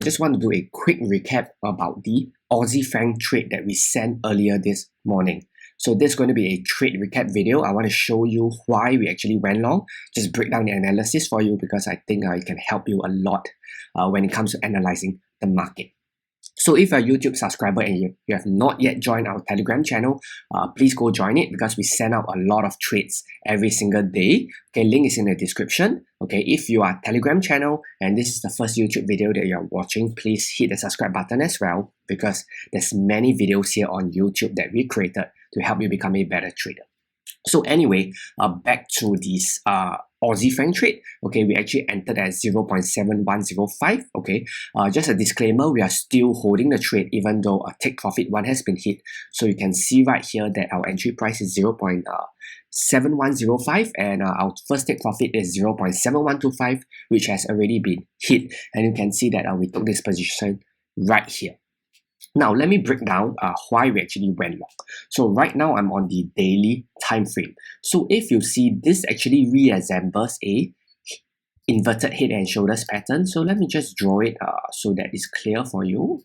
Just want to do a quick recap about the Aussie franc trade that we sent earlier this morning. So this is going to be a trade recap video. I want to show you why we actually went long, just break down the analysis for you because I think it can help you a lot when it comes to analyzing the market. So if you're a YouTube subscriber and you have not yet joined our Telegram channel, please go join it because we send out a lot of trades every single day. Okay, link is in the description. Okay, if you are Telegram channel and this is the first YouTube video that you're watching, please hit the subscribe button as well because there's many videos here on YouTube that we created to help you become a better trader. So anyway, back to this Aussie franc trade. Okay, we actually entered at 0.7105. Okay, just a disclaimer, we are still holding the trade even though a take profit one has been hit. So you can see right here that our entry price is 0.7105 and our first take profit is 0.7125, which has already been hit. And you can see that we took this position right here. Now, let me break down why we actually went long. So right now, I'm on the daily time frame. So if you see, this actually resembles a inverted head and shoulders pattern. So let me just draw it so that it's clear for you.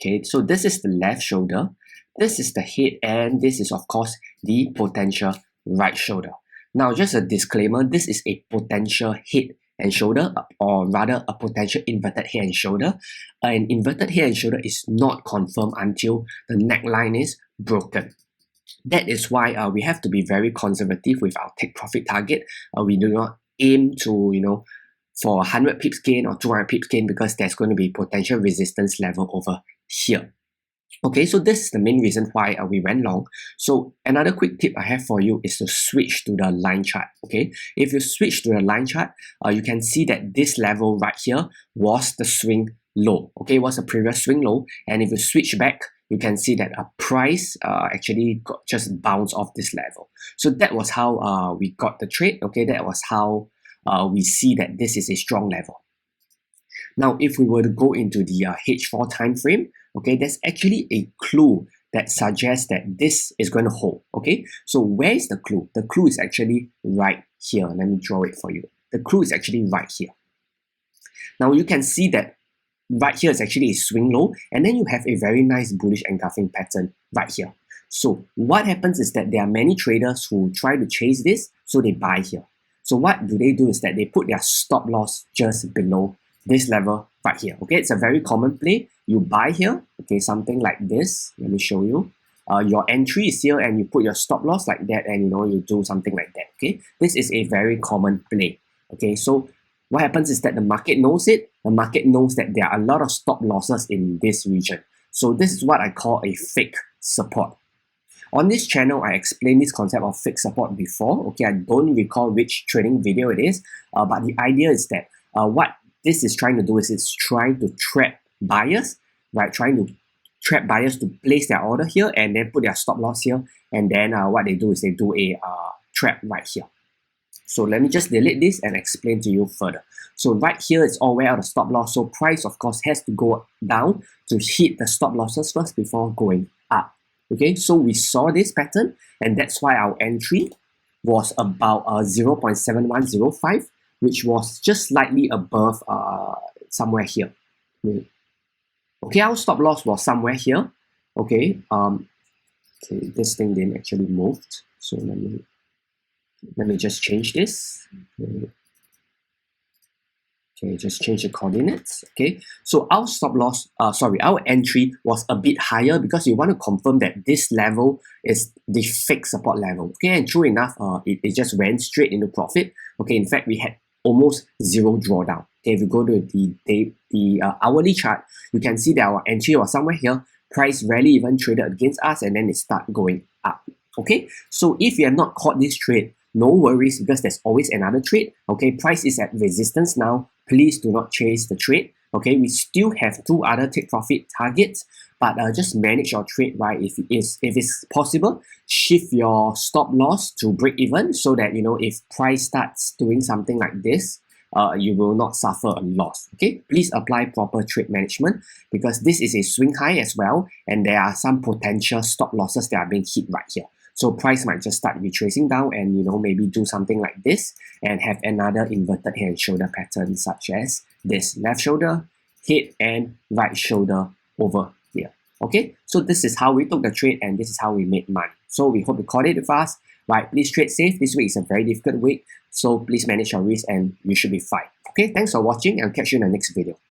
Okay, so this is the left shoulder, this is the head, and this is, of course, the potential right shoulder. Now, just a disclaimer, this is a potential head and shoulder, or rather a potential inverted head and shoulder. An inverted head and shoulder is not confirmed until the neckline is broken. That is why we have to be very conservative with our take profit target. We do not aim to, for 100 pips gain or 200 pips gain because there's going to be potential resistance level over here. Okay, so this is the main reason why we went long. So another quick tip I have for you is to switch to the line chart. Okay, if you switch to the line chart, you can see that this level right here was the swing low. Okay, was the previous swing low, and if you switch back, you can see that a price actually just bounced off this level. So that was how we got the trade. Okay, that was how we see that this is a strong level. Now, if we were to go into the H4 time frame, okay, there's actually a clue that suggests that this is going to hold. Okay, so where is the clue? The clue is actually right here. Let me draw it for you. The clue is actually right here. Now you can see that right here is actually a swing low, and then you have a very nice bullish engulfing pattern right here. So what happens is that there are many traders who try to chase this, so they buy here. So what do? Is that they put their stop loss just below this level right here. Okay, it's a very common play. You buy here, okay, something like this. Let me show you. Your entry is here and you put your stop loss like that, and you do something like that. Okay, this is a very common play. Okay, so what happens is that the market knows it. The market knows that there are a lot of stop losses in this region. So this is what I call a fake support. On this channel, I explained this concept of fake support before. Okay, I don't recall which trading video it is, but the idea is that what this is trying to do is it's trying to trap buyers, right? Trying to trap buyers to place their order here and then put their stop loss here. And then what they do is they do a trap right here. So let me just delete this and explain to you further. So right here is all where the stop loss. So price, of course, has to go down to hit the stop losses first before going up. Okay, so we saw this pattern, and that's why our entry was about 0.7105. which was just slightly above somewhere here. Okay, our stop loss was somewhere here. Okay, okay, this thing didn't actually move. So let me just change this. Okay, just change the coordinates. Okay, so our stop loss, our entry was a bit higher because we want to confirm that this level is the fixed support level. Okay, and true enough, it just went straight into profit. Okay, in fact, we had almost zero drawdown. Okay, if you go to the hourly chart, you can see that our entry was somewhere here. Price rarely even traded against us, and then it start going up. Okay, so if you have not caught this trade, no worries because there's always another trade. Okay, price is at resistance now. Please do not chase the trade. Okay, we still have two other take profit targets, but just manage your trade right. If it's possible, shift your stop loss to break even so that if price starts doing something like this, you will not suffer a loss. Okay, please apply proper trade management because this is a swing high as well, and there are some potential stop losses that are being hit right here. So price might just start retracing down and maybe do something like this and have another inverted head and shoulder pattern such as this left shoulder, head and right shoulder over here. Okay, so this is how we took the trade and this is how we made money. So we hope you caught it fast. Right, please trade safe. This week is a very difficult week, so please manage your risk and you should be fine. Okay, thanks for watching and catch you in the next video.